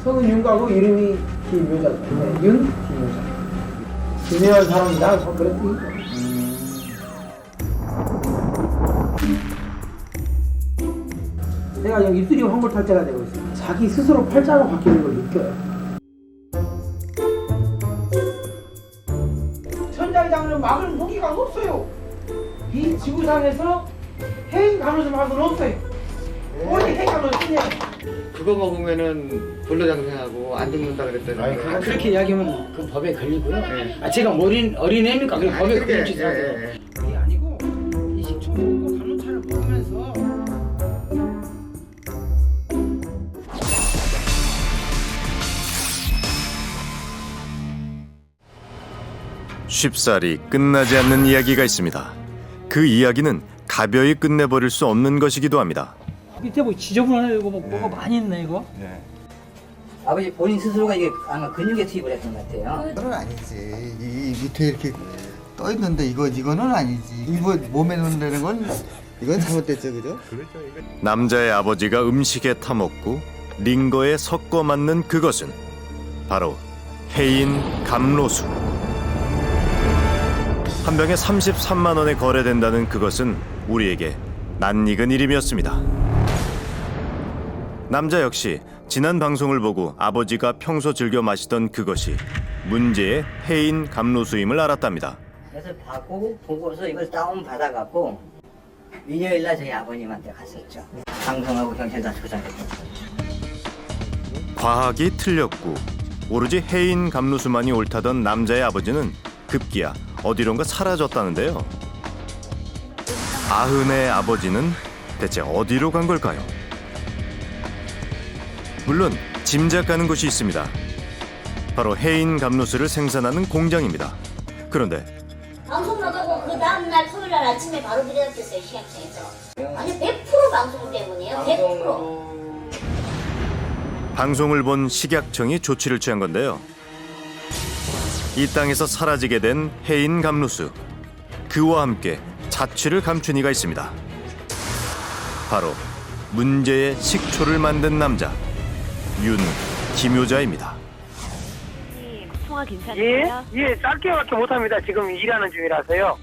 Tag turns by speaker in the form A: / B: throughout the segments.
A: 성은 윤가고 이름이 김효자인데 윤 김효자. 중요한 사람이다. 그랬지. 내가 여기 입술이 황골탈자가 되고 있어. 자기 스스로 팔자가 바뀌는 걸 느껴요. 천장장은 막을 무기가 없어요. 이 지구상에서 해인 가로수 막은 없어요. 어디 해인 가로수 쓰냐?
B: 그거 먹으면은 불로장생하고 안 죽는다 그랬더니.
C: 그렇게 이야기하면 그 법에 걸리고요. 아, 제가 어린애니까 그 법에 걸릴 수 있어요.
A: 그게 아니고 이 식초 먹고 간호차를 먹으면서
D: 쉽사리 끝나지 않는 이야기가 있습니다. 그 이야기는 가벼이 끝내버릴 수 없는 것이기도 합니다.
C: 밑에 뭐 지저분하네. 이거 뭐가 많이 있네 이거.
E: 아버지 본인 스스로가 이게 아마 근육에 투입을 했던 것 같아요.
F: 그건 아니지. 이 밑에 이렇게 떠 있는데 이거는 아니지. 이거 몸에 넣는다는 건 이건 잘못됐죠, 그죠?
D: 남자의 아버지가 음식에 타먹고 링거에 섞어 맞는 그것은 바로 해인 감로수. 한 병에 33만 원에 거래된다는 그것은 우리에게 낯익은 이름이었습니다. 남자 역시 지난 방송을 보고 아버지가 평소 즐겨 마시던 그것이 문제의 해인 감로수임을 알았답니다.
E: 그래서 보고서 이걸 다운 받아갖고 일요일날 저희 아버님한테 갔었죠. 방송하고 경찰 다 조사했죠.
D: 과학이 틀렸고 오로지 해인 감로수만이 옳다던 남자의 아버지는 급기야 어디론가 사라졌다는데요. 아흔의 아버지는 대체 어디로 간 걸까요? 물론 짐작가는 것이 있습니다. 바로 해인 감로수를 생산하는 공장입니다. 그런데
G: 방송 나가고 그 다음날 토요일날 아침에 바로 들여놨겠어요 시각청에서. 아니 100% 방송 때문이에요. 100%.
D: 방송을 본 식약청이 조치를 취한 건데요. 이 땅에서 사라지게 된 해인 감로수. 그와 함께 자취를 감춘 이가 있습니다. 바로 문제의 식초를 만든 남자 윤 김효자입니다.
H: 통화 괜찮으세요?
C: 예, 짧게밖에 못합니다. 지금 일하는 중이라서요.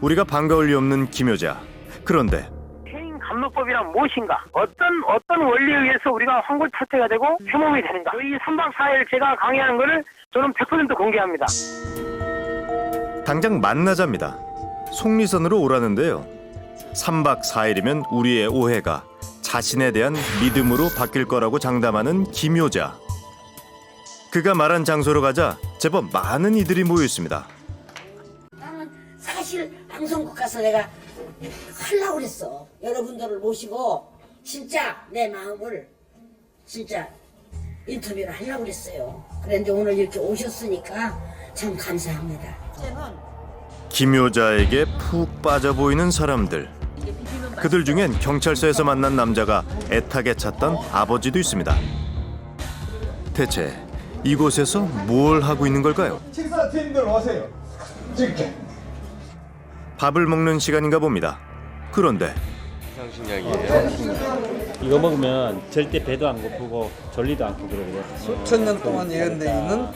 D: 우리가 반가울 리 없는 김효자. 그런데
C: 해인 감로법이란 무엇인가? 어떤 원리에 의해서 우리가 황골 탈퇴가 되고 해몸이 되는가? 이 3박 4일 제가 강의하는 거를 저는 100% 공개합니다.
D: 당장 만나자입니다. 속리선으로 오라는데요. 3박 4일이면 우리의 오해가 자신에 대한 믿음으로 바뀔 거라고 장담하는 김효자. 그가 말한 장소로 가자 제법 많은 이들이 모여 있습니다.
G: 나는 사실 방송국 가서 내가 하려고 그랬어. 여러분들을 모시고 진짜 내 마음을 진짜 인터뷰를 하려고 그랬어요. 그런데 오늘 이렇게 오셨으니까 참 감사합니다.
D: 김효자에게 푹 빠져 보이는 사람들. 그들 중엔 경찰서에서 만난 남자가 애타게 찾던 아버지도 있습니다. 대체 이곳에서 뭘 하고 있는 걸까요?
A: 식사팀들 오세요. 찍게.
D: 밥을 먹는 시간인가 봅니다. 그런데
I: 이거 먹으면 절대 배도 안 고프고 졸리도 않고 그러거든요.
F: 수천 년 동안 예언되어 있는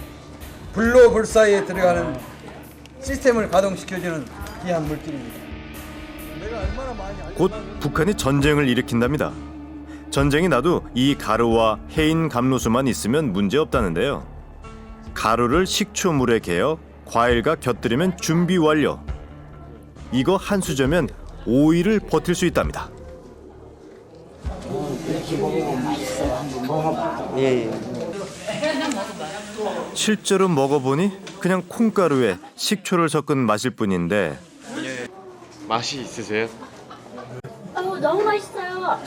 F: 불로 불사에 들어가는 시스템을 가동시켜주는 귀한 물질입니다.
D: 곧 북한이 전쟁을 일으킨답니다. 전쟁이 나도 이 가루와 해인 감로수만 있으면 문제없다는데요. 가루를 식초물에 개어 과일과 곁들이면 준비 완료. 이거 한 수저면 5일을 버틸 수 있답니다. 실제로 먹어보니 그냥 콩가루에 식초를 섞은 맛일 뿐인데
B: 맛이 있으세요?
G: 너무 맛있어요.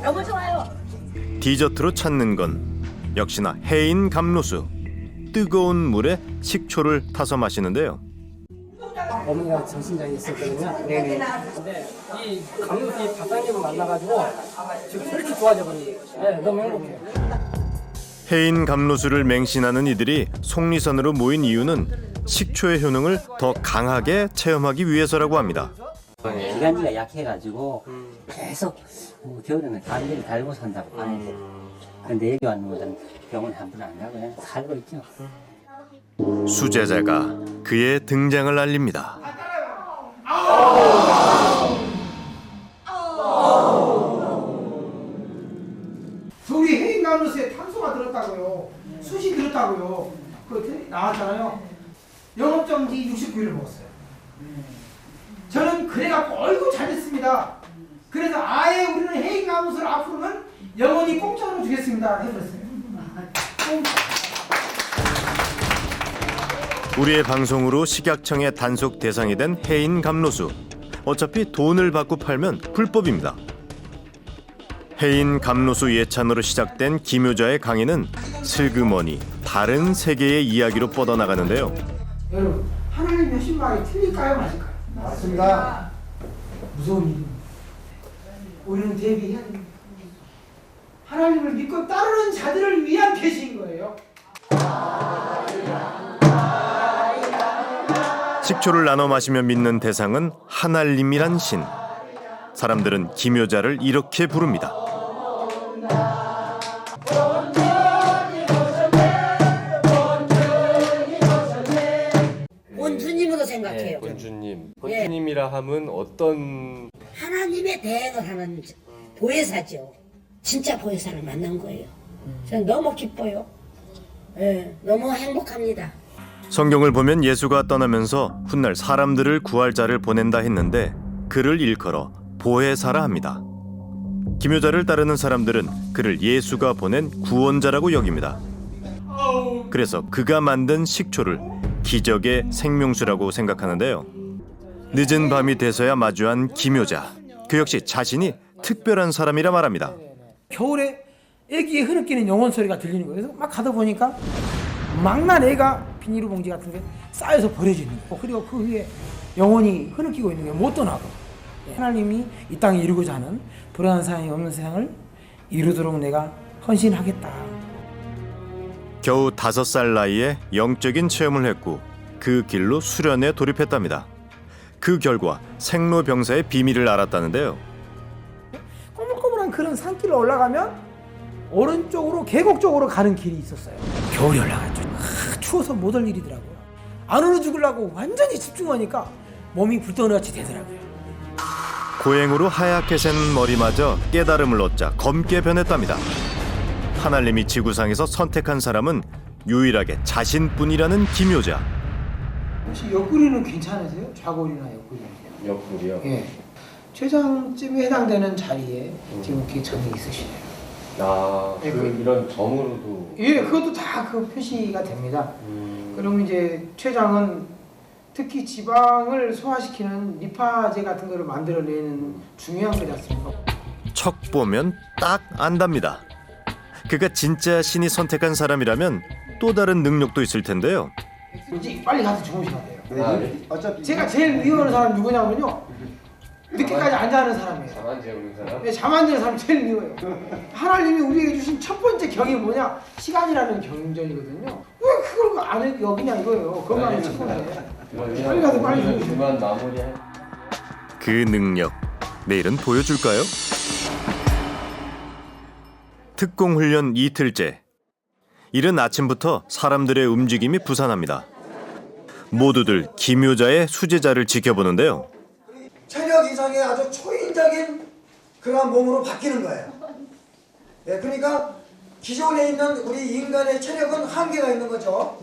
G: 너무 좋아요.
D: 디저트로 찾는 건 역시나 해인 감로수. 뜨거운 물에 식초를 타서 마시는데요.
C: 어머니가 정신장애 있었거든요. 네네. 근데 이 감독이 박사님을 만나가지고 지금 그렇게 좋아져 버린 거예요. 너무 행복해요.
D: 해인 감로수를 맹신하는 이들이 속리선으로 모인 이유는 식초의 효능을 더 강하게 체험하기 위해서라고 합니다.
E: 기관지가 약해가지고 계속 겨울에는 감기를 달고 산다고 하는데 근데 여기 왔는 병원 한 번 안 가고 그냥 살고 있죠.
D: 수제자가 그의 등장을 알립니다.
A: 우리 해인 간호소에 탄소가 들었다고요. 숯이 들었다고요. 그 나왔잖아요. 영업정지 69일을 먹었어요. 저는 그래갖고 어이구 잘했습니다. 그래서 아예 우리는 해인 간호소를 앞으로는 영원히 공짜로 주겠습니다 해버렸어요.
D: 우리의 방송으로 식약청의 단속 대상이 된 해인 감로수. 어차피 돈을 받고 팔면 불법입니다. 해인 감로수 예찬으로 시작된 김효자의 강의는 슬그머니 다른 세계의 이야기로 뻗어나가는데요.
A: 여러분, 하나님 하신 말이 틀릴까요 맞을까요? 맞습니다. 무서운 일입니다. 우리는 대비해야 됩니다. 하나님을 믿고 따르는 자들을 위한 계시인 거예요.
D: 식초를 나눠 마시며 믿는 대상은 하나님이란 신. 사람들은 김효자를 이렇게 부릅니다.
J: 본주님으로 생각해요.
K: 본주님. 본주님이라 하면 어떤
J: 하나님의 대행을 하는 보혜사죠. 진짜 보혜사를 만난 거예요. 저는 너무 기뻐요. 네, 너무 행복합니다.
D: 성경을 보면 예수가 떠나면서 훗날 사람들을 구할 자를 보낸다 했는데 그를 일컬어 보혜사라 합니다. 김효자를 따르는 사람들은 그를 예수가 보낸 구원자라고 여깁니다. 그래서 그가 만든 식초를 기적의 생명수라고 생각하는데요. 늦은 밤이 돼서야 마주한 김효자. 그 역시 자신이 특별한 사람이라 말합니다.
A: 겨울에 애기의 흐느끼는 영혼 소리가 들리는 거예요. 그래서 막 가다 보니까 망난 애가 비닐봉지 같은 게 쌓여서 버려지는 거예요. 그리고 그 위에 영혼이 흐느끼고 있는 게 못 떠나고, 하나님이 이 땅에 이루고자 하는 불안한 사람이 없는 세상을 이루도록 내가 헌신하겠다.
D: 겨우 5살 나이에 영적인 체험을 했고 그 길로 수련에 돌입했답니다. 그 결과 생로병사의 비밀을 알았다는데요.
A: 꼬물꼬물한 그런 산길로 올라가면 오른쪽으로 계곡 쪽으로 가는 길이 있었어요. 겨울에 올라갔죠. 추워서 못 올 일이더라고요. 안 울어 죽으려고 완전히 집중하니까 몸이 불덩어리같이 되더라고요.
D: 고행으로 하얗게 센 머리마저 깨달음을 얻자 검게 변했답니다. 하나님이 지구상에서 선택한 사람은 유일하게 자신뿐이라는 김효자.
A: 혹시 옆구리는 괜찮으세요? 좌골이나 옆구리?
K: 옆구리요?
A: 예. 췌장쯤에 해당되는 자리에 지금 이렇게 점이 있으시네요.
K: 아,
A: 예,
K: 이런 점으로도
A: 예, 그것도 다 그 표시가 됩니다. 그러면 이제 췌장은 특히 지방을 소화시키는 리파제 같은 거를 만들어내는 중요한 거지 않습니까?
D: 척 보면 딱 안답니다. 그가 진짜 신이 선택한 사람이라면 또 다른 능력도 있을 텐데요.
A: 이제 빨리 가서 주무셔야 돼요.
K: 아, 네.
A: 어차피 제가 제일 미워하는 사람 누구냐면요, 늦게까지 앉아있는 사람이에요.
K: 잠 안 재우는 사람?
A: 네, 잠 안 자는 사람 제일 미워요. 하나님이 우리에게 주신 첫 번째 경이 뭐냐? 시간이라는 경전이거든요. 왜 그걸 안 여기냐 이거예요. 그것만 첫 번째. 빨리 가서 빨리 주무셔야 돼요.
K: 그만 마무리해.
D: 그 능력 내일은 보여줄까요? 특공훈련 이틀째. 이른 아침부터 사람들의 움직임이 부산합니다. 모두들 김효자의 수제자를 지켜보는데요.
L: 체력 이상의 아주 초인적인 그러한 몸으로 바뀌는 거예요. 예, 그러니까 기존에 있는 우리 인간의 체력은 한계가 있는 거죠.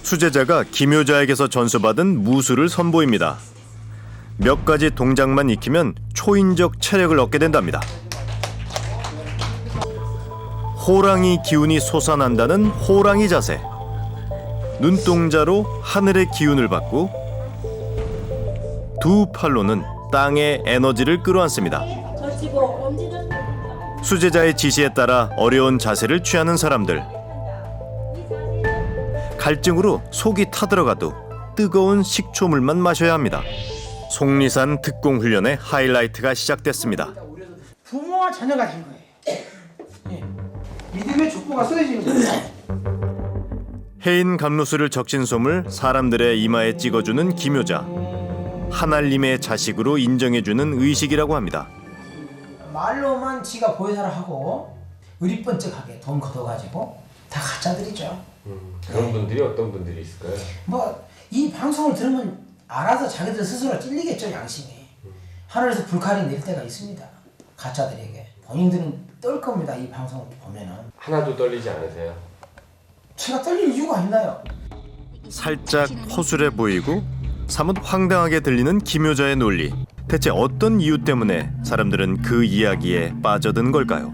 D: 수제자가 김효자에게서 전수받은 무술을 선보입니다. 몇 가지 동작만 익히면 초인적 체력을 얻게 된답니다. 호랑이 기운이 솟아난다는 호랑이 자세. 눈동자로 하늘의 기운을 받고 두 팔로는 땅의 에너지를 끌어안습니다. 수제자의 지시에 따라 어려운 자세를 취하는 사람들. 갈증으로 속이 타들어가도 뜨거운 식초물만 마셔야 합니다. 속리산 특공훈련의 하이라이트가 시작됐습니다.
A: 부모와 자녀가 된 거예요. 예. 믿음의 족보가 써지는 거예요.
D: 해인 감로수를 적신 솜을 사람들의 이마에 찍어주는 김효자. 하나님의 자식으로 인정해주는 의식이라고 합니다.
A: 말로만 지가 보혜사를 하고 의리번쩍하게 돈 걷어가지고 다 가짜들이죠.
K: 그런 분들이 어떤 분들이 있을까요?
A: 뭐 이 방송을 들으면 알아서 자기들 스스로 찔리겠죠, 양심이. 하늘에서 불칼이 내릴 때가 있습니다. 가짜들에게. 본인들은 떨 겁니다, 이 방송을 보면은.
K: 하나도 떨리지 않으세요?
A: 제가 떨릴 이유가 있나요?
D: 살짝 허술해 보이고 사뭇 황당하게 들리는 김효자의 논리. 대체 어떤 이유 때문에 사람들은 그 이야기에 빠져든 걸까요?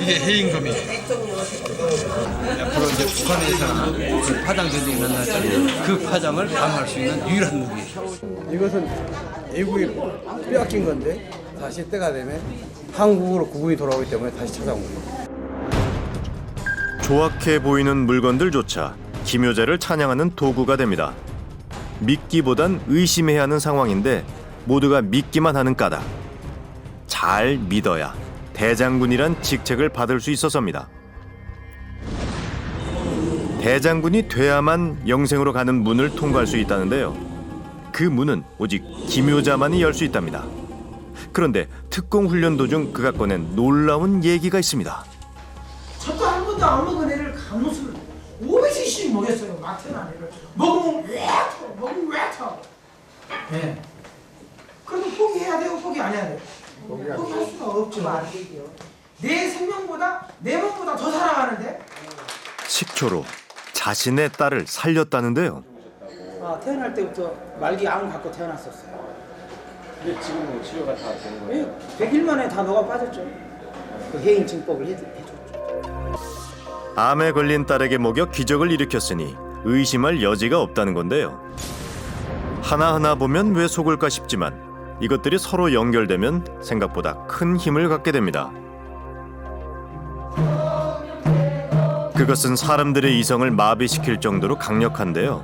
F: 이게 해임금이에요. 앞으로 이제 북한에서나 그 파장 전쟁이 일어날 때 그 파장을 방어할 수 있는 유일한 무기예요. 이것은 외국이 빼앗긴 건데 다시 때가 되면 한국으로 구분이 돌아오기 때문에 다시 찾아온 거예요.
D: 조악해 보이는 물건들조차 김효자를 찬양하는 도구가 됩니다. 믿기보단 의심해야 하는 상황인데 모두가 믿기만 하는 까닭. 잘 믿어야 대장군이란 직책을 받을 수 있어서입니다. 대장군이 돼야만 영생으로 가는 문을 통과할 수 있다는데요. 그 문은 오직 김효자만이 열 수 있답니다. 그런데 특공 훈련 도중 그가 꺼낸 놀라운 얘기가 있습니다.
A: 저도 한 번도 안 먹은 애를 감옷을 500cc씩 먹였어요. 마트나 애를. 먹으면 왜 터? 먹으면 왜 터? 예. 그러면 포기해야 돼요? 포기 안 해야 돼요? 포기할 수가 없죠. 내 생명보다 내 몸보다 더 사랑하는데?
D: 식초로 자신의 딸을 살렸다는데요.
A: 태어날 때부터 말기 암 갖고 태어났었어요.
K: 근데 지금은 치료가 다 된 거예요?
A: 100일 만에 다 녹아 빠졌죠. 그 해인증법을 해줬죠.
D: 암에 걸린 딸에게 먹여 기적을 일으켰으니 의심할 여지가 없다는 건데요. 하나하나 보면 왜 속을까 싶지만 이것들이 서로 연결되면 생각보다 큰 힘을 갖게 됩니다. 그것은 사람들의 이성을 마비시킬 정도로 강력한데요.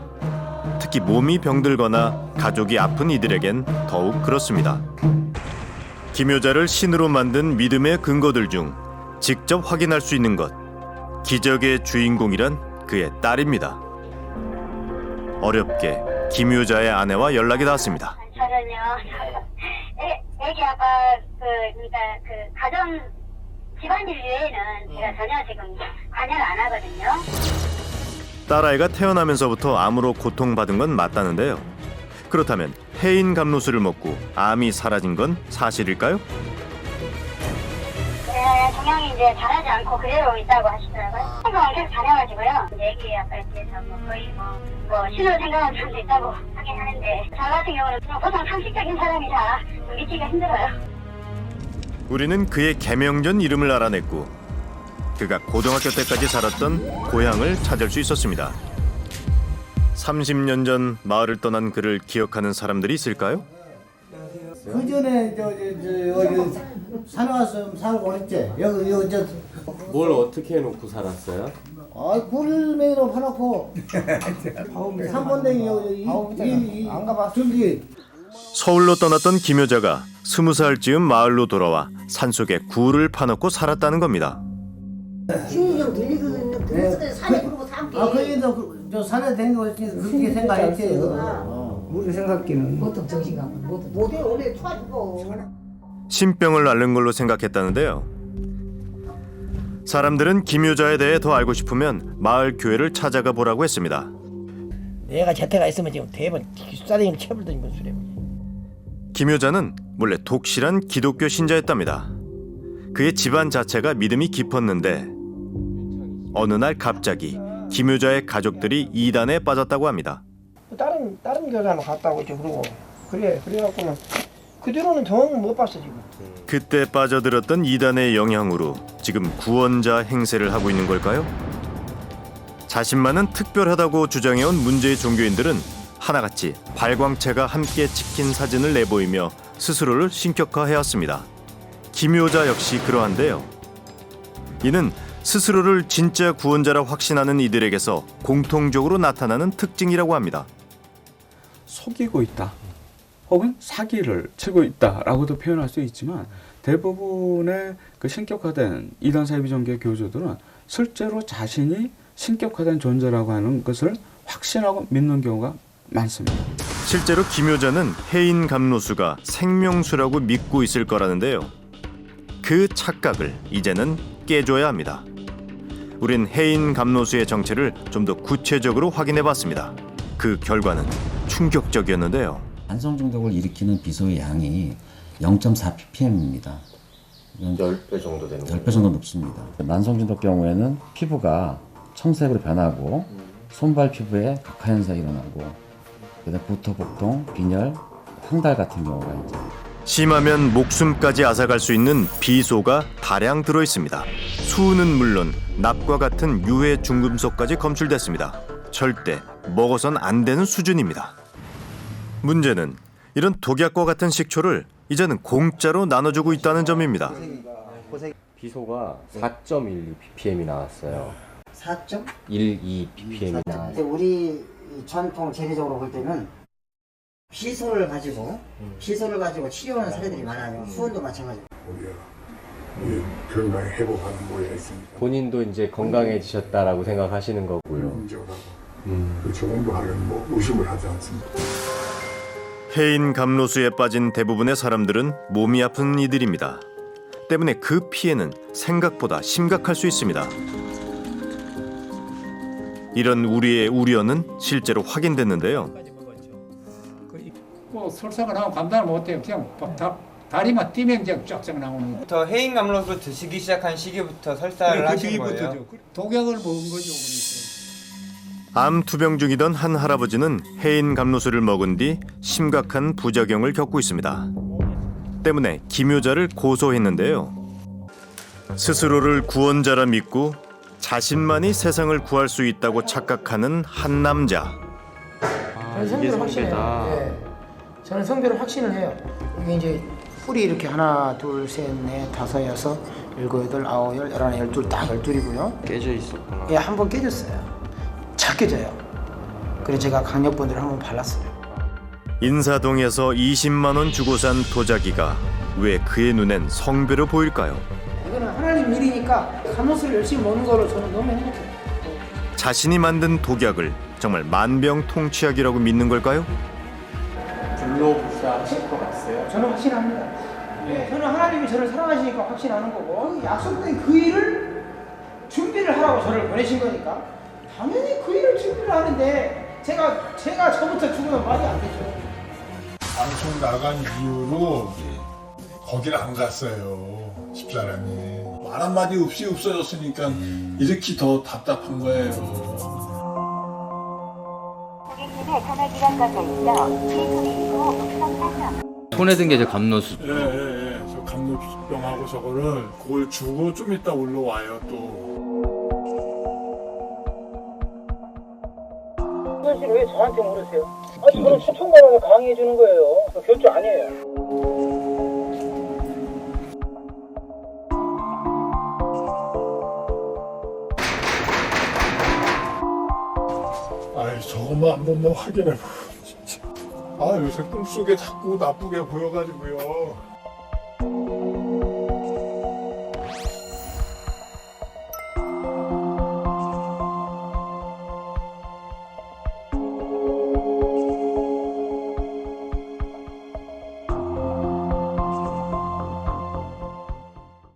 D: 특히 몸이 병들거나 가족이 아픈 이들에겐 더욱 그렇습니다. 김효자를 신으로 만든 믿음의 근거들 중 직접 확인할 수 있는 것, 기적의 주인공이란 그의 딸입니다. 어렵게 김효자의 아내와 연락이 닿았습니다.
G: 저는요, 애기 아빠 그러니까 그 가정 집안일 외에는 제가 전혀 지금 관여를 안 하거든요.
D: 딸아이가 태어나면서부터 암으로 고통받은 건 맞다는데요. 그렇다면 해인 감로수를 먹고 암이 사라진 건 사실일까요?
G: 네, 동양이 이제 자라지 않고 그대로 있다고 하시더라고요. 생각은 계속 다녀가지고요. 애기 아빠에 대해서 뭐 거의 뭐 신으로 생각하는 사람도 있다고 하긴 하는데 저 같은 경우는 그냥 보통 상식적인 사람이라 믿기가 힘들어요.
D: 우리는 그의 계명전 이름을 알아냈고 그가 고등학교 때까지 살았던 고향을 찾을 수 있었습니다. 30년 전 마을을 떠난 그를 기억하는 사람들이 있을까요?
M: 그 전에 여기 산에 와서 살고 했지. 여기
K: 뭘 어떻게 해놓고 살았어요?
M: 굴매로 파놓고 산번댕이 여기 안 가봤어. 저기
D: 서울로 떠났던 김효자가 20살 즈음 마을로 돌아와 산속에 굴을 파놓고 살았다는 겁니다.
J: 중경 들리거든요. 그래서 산에 그러고 삼게.
M: 거기서 저 산에 댕기고 그렇게 생각했지.
A: 우리 생각기는
J: 보통 정신 갖고 못해 원래 초아주고.
D: 신병을 앓는 걸로 생각했다는데요. 사람들은 김효자에 대해 더 알고 싶으면 마을 교회를 찾아가 보라고 했습니다.
A: 내가 재태가 있으면 지금 대번 기숙사대기는 채불더니 무슨 소리야.
D: 김효자는 원래 독실한 기독교 신자였답니다. 그의 집안 자체가 믿음이 깊었는데 어느 날 갑자기 김효자의 가족들이 이단에 빠졌다고 합니다.
A: 다른 교사는 갔다고 이제 그러고 그래갖고는 그 뒤로는 정 못 봤어 지금.
D: 그때 빠져들었던 이단의 영향으로 지금 구원자 행세를 하고 있는 걸까요? 자신만은 특별하다고 주장해온 문제의 종교인들은 하나같이 발광체가 함께 찍힌 사진을 내보이며 스스로를 신격화해왔습니다. 김효자 역시 그러한데요. 이는 스스로를 진짜 구원자라 확신하는 이들에게서 공통적으로 나타나는 특징이라고 합니다.
N: 속이고 있다 혹은 사기를 치고 있다라고도 표현할 수 있지만 대부분의 그 신격화된 이단 사이비종교 교주들은 실제로 자신이 신격화된 존재라고 하는 것을 확신하고 믿는 경우가 많습니다.
D: 실제로 김효자는 해인 감로수가 생명수라고 믿고 있을 거라는데요. 그 착각을 이제는 깨줘야 합니다. 우린 해인 감로수의 정체를 좀 더 구체적으로 확인해봤습니다. 그 결과는 충격적이었는데요.
O: 만성 중독을 일으키는 비소의 양이 0.4 ppm입니다.
K: 10배 정도 되는 거예요?
O: 10배 정도 높습니다. 만성 중독 경우에는 피부가 청색으로 변하고 손발 피부에 각화 현상이 일어나고 그다음 구토복통, 빈혈, 황달 같은 경우가 이제
D: 심하면 목숨까지 앗아갈 수 있는 비소가 다량 들어있습니다. 수은은 물론 납과 같은 유해 중금속까지 검출됐습니다. 절대 먹어선 안 되는 수준입니다. 문제는 이런 독약과 같은 식초를 이제는 공짜로 나눠주고 있다는 점입니다.
K: 비소가 4.12 ppm이 나왔어요.
E: 4.12
K: ppm이 나왔어요.
E: 우리 전통 재래적으로 볼 때는 비소를 가지고 치료하는 사례들이 많아요. 수은도 마찬가지고.
P: 건강에 회복하는 모양이 있습니다.
K: 본인도 이제 건강해지셨다라고 생각하시는 거고요.
P: 그 정도하면 뭐 의심을 하지 않습니다.
D: 해인 감로수에 빠진 대부분의 사람들은 몸이 아픈 이들입니다. 때문에 그 피해는 생각보다 심각할 수 있습니다. 이런 우리의 우려는 실제로 확인됐는데요.
Q: 뭐 설사가 나오면 감당을 못해요. 그냥 다리만 뛰면 그냥 쫙쫙 나오는 거.
R: 더 해인 감로수 드시기 시작한 시기부터 설사를 하신 거예요?
Q: 독약을 먹은 거죠.
D: 암 투병 중이던 한 할아버지는 해인 감로수를 먹은 뒤 심각한 부작용을 겪고 있습니다. 때문에 김효자를 고소했는데요. 스스로를 구원자라 믿고 자신만이 세상을 구할 수 있다고 착각하는 한 남자.
A: 저는 성별을 확신해요. 네. 저는 성별을 확신을 해요. 이게 이제 뿔이 이렇게 하나, 둘, 셋, 넷, 다섯, 여섯, 일곱, 여덟, 아홉, 열, 열하나, 열둘, 딱 12이고요.
B: 깨져 있었구나.
A: 예, 한 번 깨졌어요. 착 깨져요. 그래서 제가 강력본드를 한번 발랐어요.
D: 인사동에서 20만 원 주고 산 도자기가 왜 그의 눈엔 성별로 보일까요?
A: 이거는 하나님 일이니까 감로수를 열심히 먹는 거로 저는 너무 행복해요.
D: 자신이 만든 독약을 정말 만병통치약이라고 믿는 걸까요?
A: 불로불사하실 것 같아요. 저는 확신합니다. 네, 저는 하나님이 저를 사랑하시니까 확신하는 거고 약속된 그 일을 준비를 하라고 저를 보내신 거니까 당연히 그 일을 준비를 하는데 제가 저부터 죽으면 말이 안 되죠.
P: 방송 나간 이후로 거기를 안 갔어요. 집사람이 말 한마디 없이 없어졌으니까 이렇게 더 답답한 거예요.
S: 손에 든 게 저 감로수.
P: 예. 저 감로병하고 저거를 그걸 주고 좀 이따 올라와요 또.
C: 사실 왜 저한테 물으세요? 아니 저는 추천관원을 강의해 주는 거예요. 교주 아니에요.
P: 아이 저것만 한 번만 확인해봐 진짜. 아 요새 꿈속에 자꾸 나쁘게 보여가지고요.